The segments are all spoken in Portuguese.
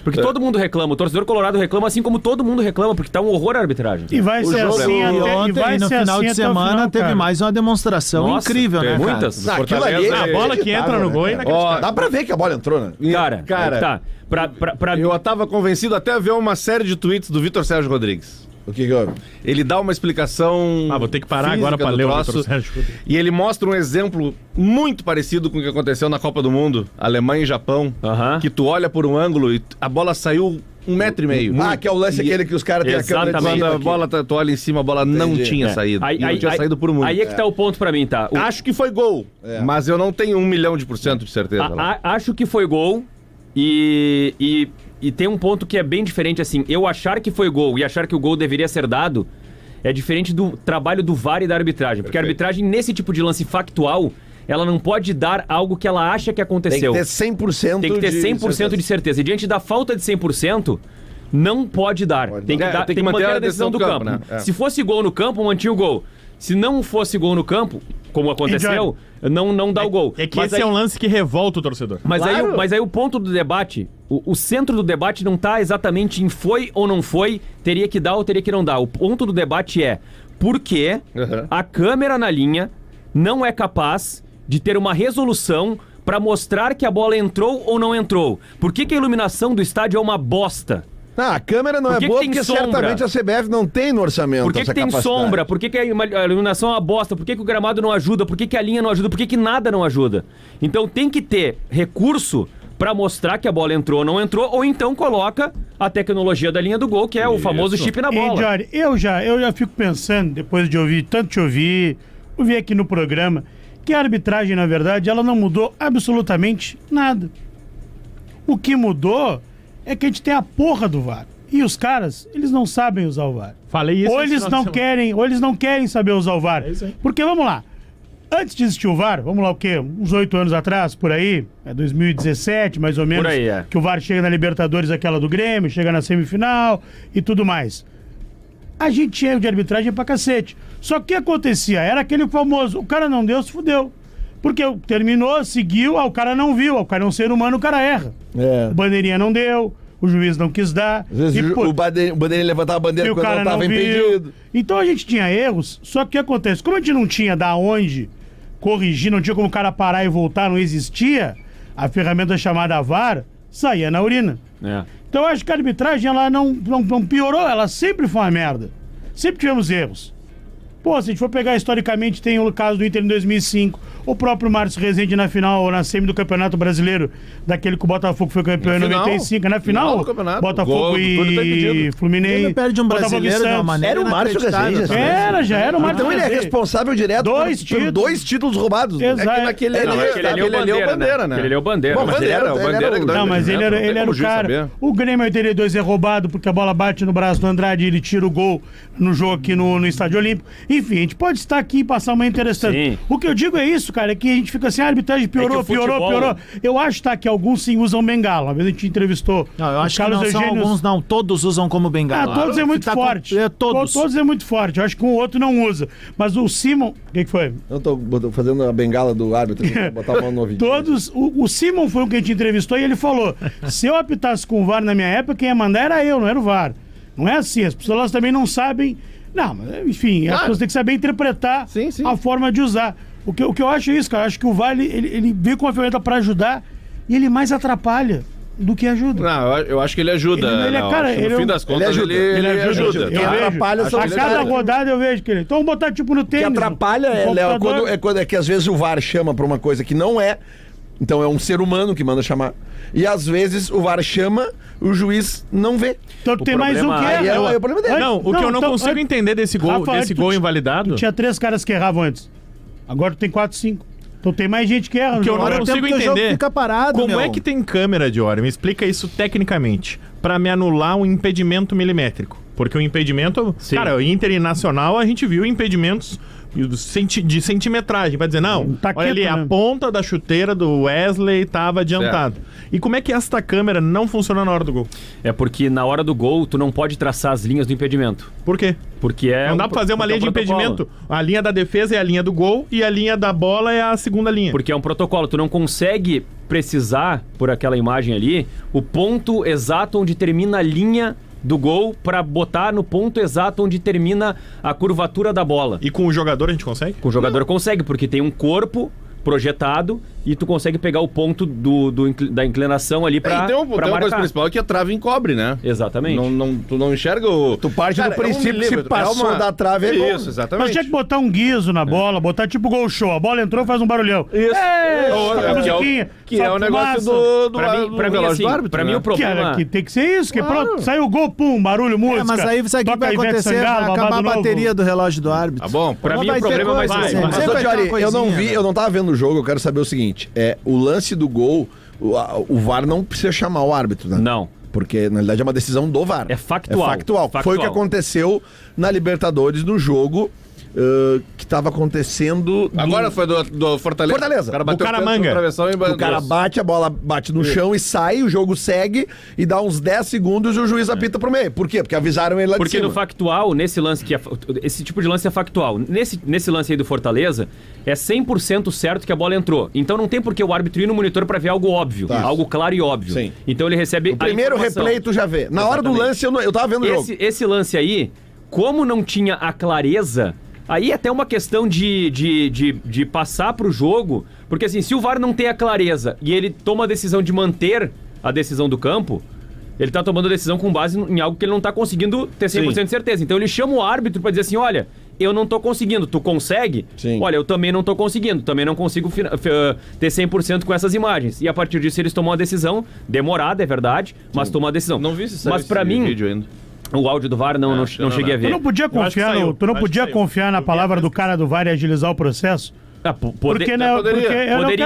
Porque todo mundo reclama, o torcedor colorado reclama assim como todo mundo reclama, porque tá um horror a arbitragem. E vai ser assim ontem, no final de semana, teve mais uma demonstração incrível, né, cara? Muitas. A bola que entra no gol é inacreditável. Dá pra ver que a bola entrou, né? Cara, tá. Eu tava convencido até a ver uma série de tweets do Vitor Sérgio Rodrigues. O que houve? Ele dá uma explicação. Vou ter que parar agora pra ler o Vitor Sérgio. E ele mostra um exemplo muito parecido com o que aconteceu na Copa do Mundo, Alemanha e Japão, que tu olha por um ângulo e a bola saiu 1,5 metro. Que é o lance aquele que os caras têm a câmera de Quando a bola, tu olha em cima, a bola não tinha saído. Não tinha saído por muito. Aí é que tá o ponto pra mim, tá? Acho que foi gol, mas eu não tenho 1 milhão de certeza. Acho que foi gol e tem um ponto que é bem diferente, assim. Eu achar que foi gol e achar que o gol deveria ser dado é diferente do trabalho do VAR e da arbitragem. Porque a arbitragem, nesse tipo de lance factual, ela não pode dar algo que ela acha que aconteceu. Tem que ter 100% Tem que ter 100% de certeza. E diante da falta de 100%, não pode dar. Tem que manter a decisão do campo. Né? Se fosse gol no campo, mantinha o gol. Se não fosse gol no campo, como aconteceu, não dá o gol. É que esse é um lance que revolta o torcedor. Mas aí o ponto do debate, o centro do debate não tá exatamente em foi ou não foi, teria que dar ou teria que não dar. O ponto do debate é por que a câmera na linha não é capaz de ter uma resolução para mostrar que a bola entrou ou não entrou. Por que a iluminação do estádio é uma bosta? A câmera não é boa porque certamente a CBF não tem no orçamento. Por que tem sombra? Por que a iluminação é uma bosta? Por que o gramado não ajuda? Por que a linha não ajuda? Por que nada não ajuda? Então tem que ter recurso pra mostrar que a bola entrou ou não entrou, ou então coloca a tecnologia da linha do gol, que é o famoso chip na bola. Jorge, eu já fico pensando, depois de ouvir aqui no programa, que a arbitragem, na verdade, ela não mudou absolutamente nada. O que mudou é que a gente tem a porra do VAR. E os caras, eles não sabem usar o VAR. Falei isso. Ou eles não querem saber usar o VAR. Porque, vamos lá, antes de existir o VAR, vamos lá o quê? Uns 8 anos atrás, por aí, 2017, mais ou menos, por aí, que o VAR chega na Libertadores, aquela do Grêmio, chega na semifinal e tudo mais. A gente tinha erro de arbitragem pra cacete. Só que o que acontecia? Era aquele famoso, o cara não deu, se fudeu. Porque terminou, seguiu, o cara não viu, o cara é um ser humano, o cara erra. O bandeirinha não deu, o juiz não quis dar. Às vezes o bandeirinha levantava a bandeira quando não estava impedido. Então a gente tinha erros, só que o que acontece? Como a gente não tinha da onde corrigir, não tinha como o cara parar e voltar, não existia, a ferramenta chamada VAR saía na urina. Então eu acho que a arbitragem ela não piorou, ela sempre foi uma merda. Sempre tivemos erros. Pô, se a gente for pegar historicamente, tem o caso do Inter em 2005, o próprio Márcio Rezende na final, ou na semi do Campeonato Brasileiro, daquele que o Botafogo foi campeão em 95, na final Botafogo e Fluminense. Ele perde um brasileiro de uma maneira. Era o Márcio Rezende. Já era o Márcio Então ele é responsável direto por 2 títulos roubados. Exato. É que ele é o Bandeira, né? Ele é o Bandeira. Não, mas ele era o cara. O Grêmio 82 é roubado porque a bola bate no braço do Andrade e ele tira o gol no jogo aqui no Estádio Olímpico. Enfim, a gente pode estar aqui e passar uma interessante. Sim. O que eu digo é isso, cara, é que a gente fica assim, a arbitragem piorou. Eu acho, tá, que alguns sim usam bengala. Uma vez a gente entrevistou. Não, eu acho que não são alguns, não. Todos usam como bengala. Todos é muito forte. Todos é muito forte. Eu acho que um outro não usa. Mas o Simon... O que foi? Eu tô fazendo a bengala do árbitro, botar uma no ouvido. Todos... O Simon foi o que a gente entrevistou e ele falou, se eu apitasse com o VAR na minha época, quem ia mandar era eu, não era o VAR. Não é assim. As pessoas elas também não sabem... Não, mas enfim, as pessoas têm que saber interpretar a forma de usar. O que eu acho é isso, cara. Eu acho que o VAR, ele veio com uma ferramenta pra ajudar e ele mais atrapalha do que ajuda. Não, eu acho que ele ajuda. No fim das contas, ele ajuda. Quem atrapalha a cada rodada eu vejo que ele... Então vamos botar tipo no tênis. O que atrapalha, Léo, é que às vezes o VAR chama pra uma coisa que não é. Então é um ser humano que manda chamar. E às vezes o VAR chama, o juiz não vê. Então tem mais um que é o problema dele. Não, o que eu não consigo entender desse gol invalidado... Tinha 3 caras que erravam antes. Agora tu tem 4, 5. Então tem mais gente que erra. O que eu não consigo entender fica parado, como é que tem câmera, Diori? Me explica isso tecnicamente. Pra me anular um impedimento milimétrico. Porque o impedimento... Sim. Cara, o Inter e Nacional a gente viu impedimentos de centimetragem. Vai dizer, não, olha ali, a ponta da chuteira do Wesley estava adiantado. E como é que esta câmera não funciona na hora do gol? É porque na hora do gol tu não pode traçar as linhas do impedimento. Por quê? Porque não dá pra fazer uma linha de impedimento. A linha da defesa é a linha do gol e a linha da bola é a segunda linha. Porque é um protocolo. Tu não consegue precisar, por aquela imagem ali, o ponto exato onde termina a linha do gol pra botar no ponto exato onde termina a curvatura da bola. E com o jogador a gente consegue? Com o jogador consegue, porque tem um corpo projetado e tu consegue pegar o ponto da inclinação ali pra, tem uma coisa principal que a trave encobre, né? Exatamente. Tu não enxerga o... Tu parte do princípio que se passou da trave é gol. Isso, exatamente. Mas tinha que botar um guiso na bola, botar tipo gol show. A bola entrou, faz um barulhão. Isso. Que é o negócio do relógio do árbitro. Pra mim o problema... Que tem que ser isso, que pronto, saiu o gol, pum, barulho, música. Mas aí sabe o que vai acontecer? Vai acabar a bateria do relógio do árbitro. Tá bom. Pra mim o problema é mais... Mas, Jory, eu não tava vendo o jogo, eu quero saber o seguinte, o lance do gol, o VAR não precisa chamar o árbitro, né? Não. Porque, na realidade, é uma decisão do VAR. É factual. Foi o que aconteceu na Libertadores, no jogo que estava acontecendo... Agora foi do Fortaleza. O cara bateu o Caramanga. O cara bate, a bola bate no chão e sai, o jogo segue e dá uns 10 segundos e o juiz apita pro meio. Por quê? Porque avisaram ele lá de cima. Porque no factual, nesse lance esse tipo de lance é factual. Nesse lance aí do Fortaleza, é 100% certo que a bola entrou. Então não tem por que o árbitro ir no monitor pra ver algo óbvio. Tá. Algo claro e óbvio. Sim. Então ele recebe o primeiro replay tu já vê. Na hora do lance eu tava vendo o jogo. Esse lance aí, como não tinha a clareza... Aí é até uma questão de passar pro jogo, porque assim, se o VAR não tem a clareza e ele toma a decisão de manter a decisão do campo, ele tá tomando a decisão com base em algo que ele não tá conseguindo ter 100% de certeza. Então ele chama o árbitro pra dizer assim, olha, eu não tô conseguindo, tu consegue? Sim. Olha, eu também não tô conseguindo, também não consigo ter 100% com essas imagens. E a partir disso eles tomam uma decisão, demorada, é verdade, mas tomam a decisão. Não vi se mas pra mim, vídeo ainda. O áudio do VAR não cheguei a ver. Tu não podia confiar na palavra do cara do VAR e agilizar o processo? Poderia,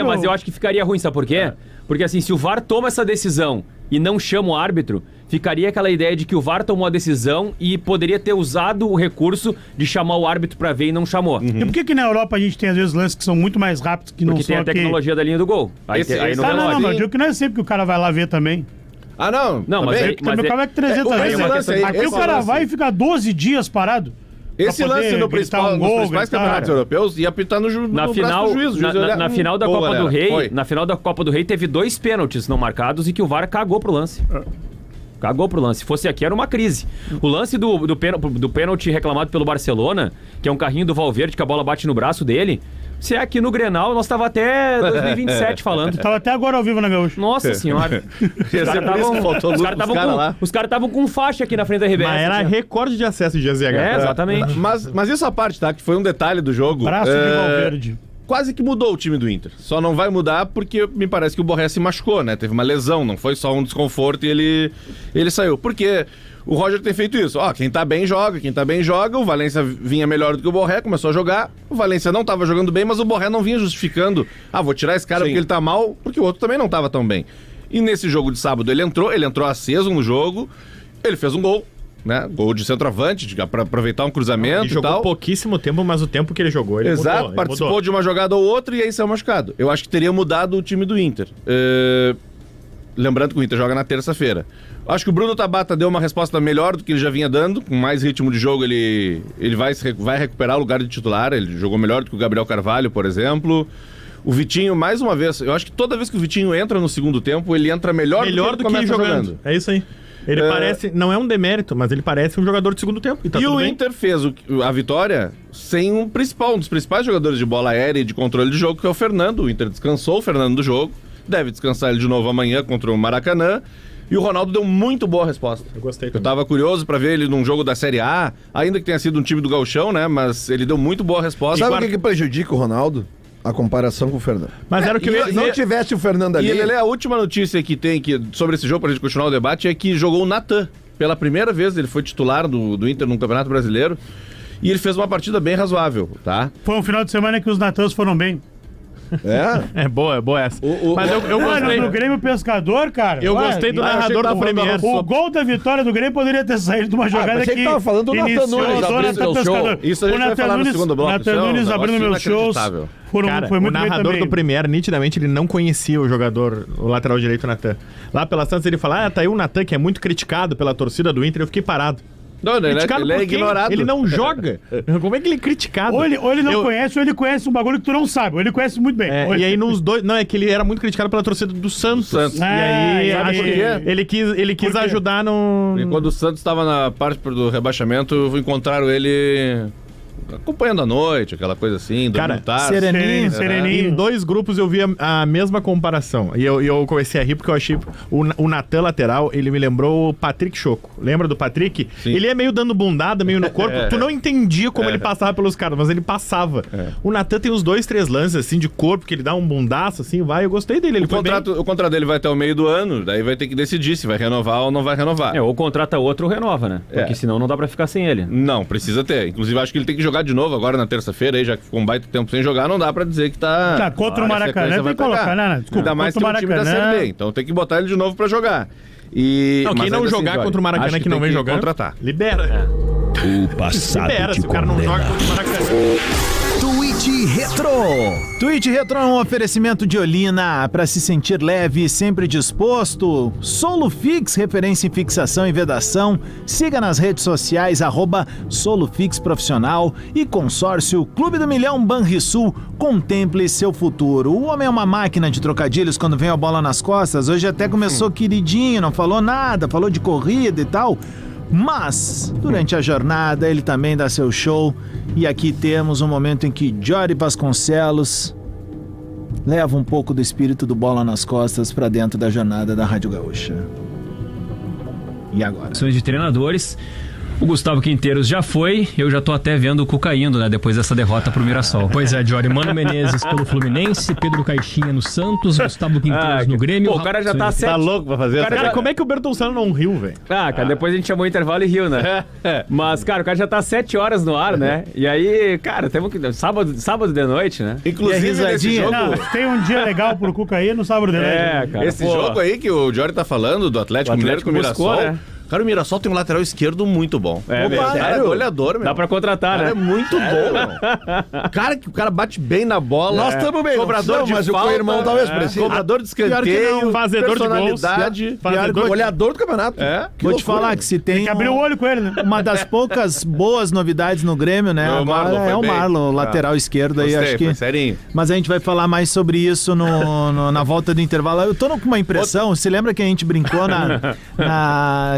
mas eu acho que ficaria ruim, sabe por quê? Porque assim, se o VAR toma essa decisão e não chama o árbitro, ficaria aquela ideia de que o VAR tomou a decisão e poderia ter usado o recurso de chamar o árbitro pra ver e não chamou. E por que na Europa a gente tem às vezes lances que são muito mais rápidos que não são tem a tecnologia da linha do gol. Aí não, eu digo que não é sempre que o cara vai lá ver também. Ah, não. Não, mas meu carro é que 300 vezes. Aqui o cara vai e fica 12 dias parado. Esse lance nos principais campeonatos europeus ia apitar no juiz. Na final da Copa do Rei, na final da Copa do Rei teve 2 pênaltis não marcados e que o VAR cagou pro lance. Cagou pro lance. Se fosse aqui, era uma crise. O lance do pênalti reclamado pelo Barcelona, que é um carrinho do Valverde que a bola bate no braço dele. Se é aqui no Grenal, nós tava até 2027 falando. Tava até agora ao vivo na Gaúcha. Nossa senhora. Os caras estavam com faixa aqui na frente da RBS. Mas era recorde de acesso de GZH. Exatamente. Mas isso à parte, tá? Que foi um detalhe do jogo. Braço de Valverde. Quase que mudou o time do Inter. Só não vai mudar porque me parece que o Borré se machucou, né? Teve uma lesão, não foi só um desconforto e ele saiu. Porque o Roger tem feito isso. Quem tá bem joga. O Valência vinha melhor do que o Borré, começou a jogar. O Valência não tava jogando bem, mas o Borré não vinha justificando. Vou tirar esse cara porque ele tá mal, porque o outro também não tava tão bem. E nesse jogo de sábado ele entrou aceso no jogo, ele fez um gol. Né? Gol de centroavante, pra aproveitar um cruzamento e jogou tal. Pouquíssimo tempo, mas o tempo que ele jogou, ele Exato, participou de uma jogada ou outra e aí saiu machucado. Eu acho que teria mudado o time do Inter. Lembrando que o Inter joga na terça-feira. Acho que o Bruno Tabata deu uma resposta melhor do que ele já vinha dando. Com mais ritmo de jogo, ele vai recuperar o lugar de titular. Ele jogou melhor do que o Gabriel Carvalho, por exemplo. O Vitinho, mais uma vez, eu acho que toda vez que o Vitinho entra no segundo tempo, ele entra melhor do que ele jogando. É isso aí. Ele parece, não é um demérito, mas ele parece um jogador de segundo tempo. E o Inter fez a vitória sem um dos principais jogadores de bola aérea e de controle de jogo, que é o Fernando. O Inter descansou o Fernando do jogo, deve descansar ele de novo amanhã contra o Maracanã. E o Ronaldo deu muito boa resposta. Eu gostei também. Eu tava curioso pra ver ele num jogo da Série A, ainda que tenha sido um time do Gauchão, né? Mas ele deu muito boa resposta. Sabe o que prejudica o Ronaldo? A comparação com o Fernando. Mas era o que não tivesse o Fernando ali. E a última notícia que tem sobre esse jogo, pra gente continuar o debate, é que jogou o Natan. Pela primeira vez ele foi titular do Inter no Campeonato Brasileiro. E ele fez uma partida bem razoável, tá? Foi um final de semana que os Natãs foram bem. É boa essa. Mas eu gostei. No Grêmio Pescador, cara. Eu gostei do narrador do Premier. O gol da vitória do Grêmio poderia ter saído de uma jogada que tava falando do Natan Nunes abrindo Pescador. Isso a gente vai falar no segundo bloco. Natan Nunes abrindo meus shows. Foi muito o narrador do Premier, nitidamente, ele não conhecia o jogador, o lateral direito Natan. Lá pela Santos ele fala, tá aí o Natan que é muito criticado pela torcida do Inter, eu fiquei parado. Não, ele é ignorado. Ele não joga. Como é que ele é criticado? Ou ele não conhece, ou ele conhece um bagulho que tu não sabe. Ou ele conhece muito bem. E aí nos dois... Não, é que ele era muito criticado pela torcida do Santos. E aí ele quis ajudar no... E quando o Santos estava na parte do rebaixamento, encontraram ele... acompanhando a noite, aquela coisa assim, cara, sereninho. Em 2 grupos eu vi a mesma comparação. E eu comecei a rir porque eu achei o Natan lateral, ele me lembrou o Patrick Choco. Lembra do Patrick? Sim. Ele é meio dando bundada, meio no corpo. Tu não entendia como ele passava pelos caras, mas ele passava. O Natan tem uns 2, 3 lances assim de corpo, que ele dá um bundaço assim, vai. Eu gostei dele. O contrato dele vai até o meio do ano, daí vai ter que decidir se vai renovar ou não vai renovar. Ou contrata outro ou renova, né? Porque senão não dá pra ficar sem ele. Não, precisa ter. Inclusive, acho que ele tem que jogar de novo agora na terça-feira, aí já que ficou um baita tempo sem jogar, não dá pra dizer que tá... Tá, contra o Maracanã tem que colocar, né? Desculpa, ainda mais que tem o time da Série B, então tem que botar ele de novo pra jogar. E... Não, quem não jogar contra o Maracanã que não vem jogando, contratar. Libera. O passado libera, se o cara não joga contra o Maracanã. Tweet Retro. Tweet Retro é um oferecimento de Olina para se sentir leve e sempre disposto. Solufix, referência em fixação e vedação. Siga nas redes sociais @Solufix Profissional e consórcio Clube do Milhão Banrisul. Contemple seu futuro. O homem é uma máquina de trocadilhos quando vem a bola nas costas. Hoje até começou queridinho, não falou nada, falou de corrida e tal. Mas, durante a jornada, ele também dá seu show. E aqui temos um momento em que Jory Vasconcelos leva um pouco do espírito do Bola nas Costas para dentro da jornada da Rádio Gaúcha. E agora? Ações de treinadores. O Gustavo Quinteiros já foi, eu já tô até vendo o Cuca indo, né? Depois dessa derrota pro Mirassol. Pois é, Jory. Mano Menezes pelo Fluminense, Pedro Caixinha no Santos, Gustavo Quinteiros no Grêmio. Pô, o cara já tá Tá louco pra fazer essa... Cara, como é que o Bertolsano não riu, velho? Cara, depois a gente chamou o intervalo e riu, né? Mas, cara, o cara já tá 7 horas no ar, né? E aí, cara, temos que... Sábado de noite, né? Inclusive, nesse jogo... Não, tem um dia legal pro Cuca aí no sábado de noite. Cara. Esse jogo aí que o Jory tá falando, do Atlético Mineiro com o Mirassol... Buscou, né? Cara, o Mirassol tem um lateral esquerdo muito bom. Cara, é goleador, meu. Dá pra contratar, cara, né? É muito bom, meu. Cara, o cara bate bem na bola. Nós estamos bem. Cobrador de mas falta, o co-irmão talvez precise. Cobrador de escanteio, fazedor de gols. Goleador do campeonato. Vou te falar que se tem que abrir o olho com ele, né? uma das poucas boas novidades no Grêmio, né? Agora é o Marlon, lateral esquerdo aí, acho que... Foi serinho. Mas a gente vai falar mais sobre isso na volta do intervalo. Eu tô com uma impressão, você lembra que a gente brincou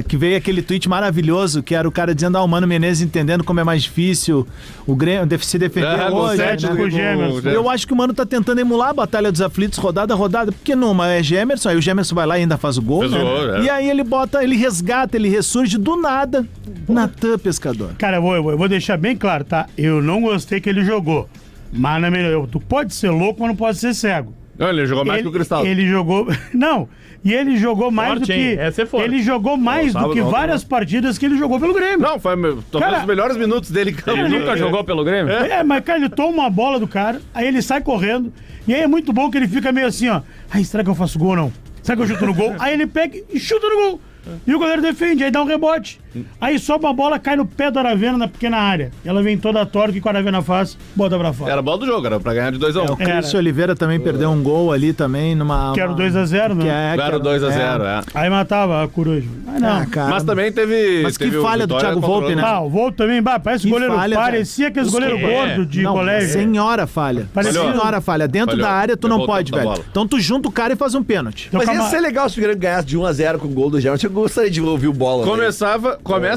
que veio aquele tweet maravilhoso, que era o cara dizendo, o Mano Menezes entendendo como é mais difícil o Grêmio se defender hoje. Eu acho que o Mano tá tentando emular a Batalha dos Aflitos, rodada a rodada, porque numa é Gemerson, aí o Gemerson vai lá e ainda faz o gol, né? E aí ele resgata, ele ressurge do nada, Natan Pescador. Cara, eu vou deixar bem claro, tá? Eu não gostei que ele jogou, mas tu pode ser louco, mas não pode ser cego. Não, ele jogou mais que o Cristal. Ele jogou... Não, e ele jogou mais forte, do que... Essa é forte. Ele jogou mais do que várias partidas que ele jogou pelo Grêmio. Não, foi talvez os melhores minutos dele. Ele nunca jogou pelo Grêmio? Mas cara, ele toma uma bola do cara, aí ele sai correndo, e aí é muito bom que ele fica meio assim, ó. Ai, será que eu faço gol ou não? Será que eu chuto no gol? Aí ele pega e chuta no gol. E o goleiro defende, aí dá um rebote. Aí sobe a bola, cai no pé do Aravena na pequena área. Ela vem toda torta que o Aravena faz, bota pra fora. Era a bola do jogo, era pra ganhar de 2-1. O Cristian Oliveira também perdeu um gol ali também numa... Que era o 2x0, né? Era o 2x0, Aí matava a coruja. Mas não. Cara, mas também teve... Mas que falha do Thiago Volpe, né? O Volpe também, parece que goleiro falha, parecia aqueles goleiro gordo de colégio. Senhora falha. Senhora falha. Dentro da área tu não pode, velho. Então tu junta o cara e faz um pênalti. Mas ia ser legal se o Grêmio ganhasse de 1x0 com o gol do Gerson. Eu gostaria de ouvir o bola. Começa...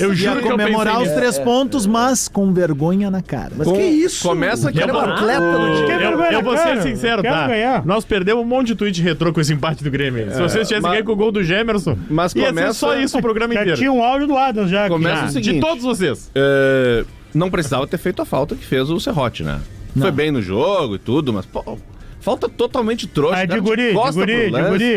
Eu juro comemorar os 3 pontos, mas com vergonha na cara. Mas que isso? Começa aqui. Ele é um atleta do time. Eu vou ser sincero, tá? Nós perdemos um monte de tweet retrô com esse empate do Grêmio. Se vocês tivessem ganho com o gol do Gemerson, ia ser só isso o programa inteiro. Tinha um áudio do Adams já. Começa o seguinte. De todos vocês. Não precisava ter feito a falta que fez o Serrote, né? Foi bem no jogo e tudo, mas... Falta totalmente trouxa. De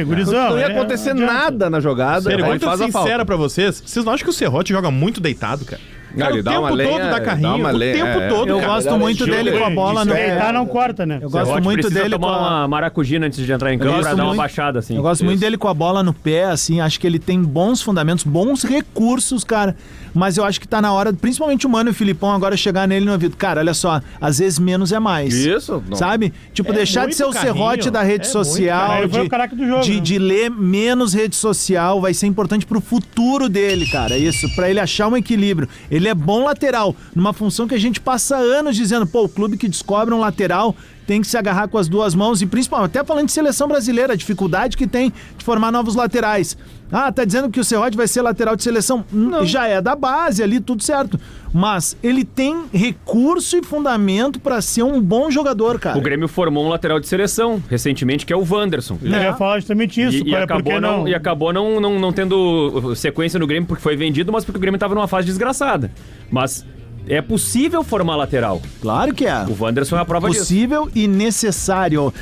gurizão. Não ia acontecer nada na jogada. Sério, aí faz a falta. Sincera pra vocês não acham que o Serrote joga muito deitado, cara? Cara, ele o dá tempo uma todo lenha, dá carrinho. dá uma O lenha, tempo todo, Eu cara. gosto muito dele com a bola no pé. Deitar não corta, né? Eu gosto muito precisa dele com tomar a... uma maracujina antes de entrar em campo pra gosto dar uma muito- baixada, assim. Eu gosto muito dele com a bola no pé, assim, acho que ele tem bons fundamentos, bons recursos, cara, mas eu acho que tá na hora, principalmente o Mano e o Filipão, agora chegar nele no ouvido. Cara, olha só, às vezes menos é mais. Isso. Não. Sabe? Tipo, É deixar de muito ser o carrinho, serrote da rede é social, muito. Ele foi o craque do jogo, né? de ler menos rede social, vai ser importante pro futuro dele, cara, isso, pra ele achar um equilíbrio. Ele é bom lateral, numa função que a gente passa anos dizendo, pô, o clube que descobre um lateral tem que se agarrar com as duas mãos e principalmente, até falando de seleção brasileira, a dificuldade que tem de formar novos laterais. Ah, tá dizendo que o Serrote vai ser lateral de seleção? Já é da base ali, tudo certo. Mas ele tem recurso e fundamento pra ser um bom jogador, cara. O Grêmio formou um lateral de seleção recentemente, que é o Wanderson. Eu ia falar justamente isso. E acabou não tendo sequência no Grêmio porque foi vendido, mas porque o Grêmio tava numa fase desgraçada. Mas é possível formar lateral. Claro que é. O Wanderson é a prova disso. Possível e necessário.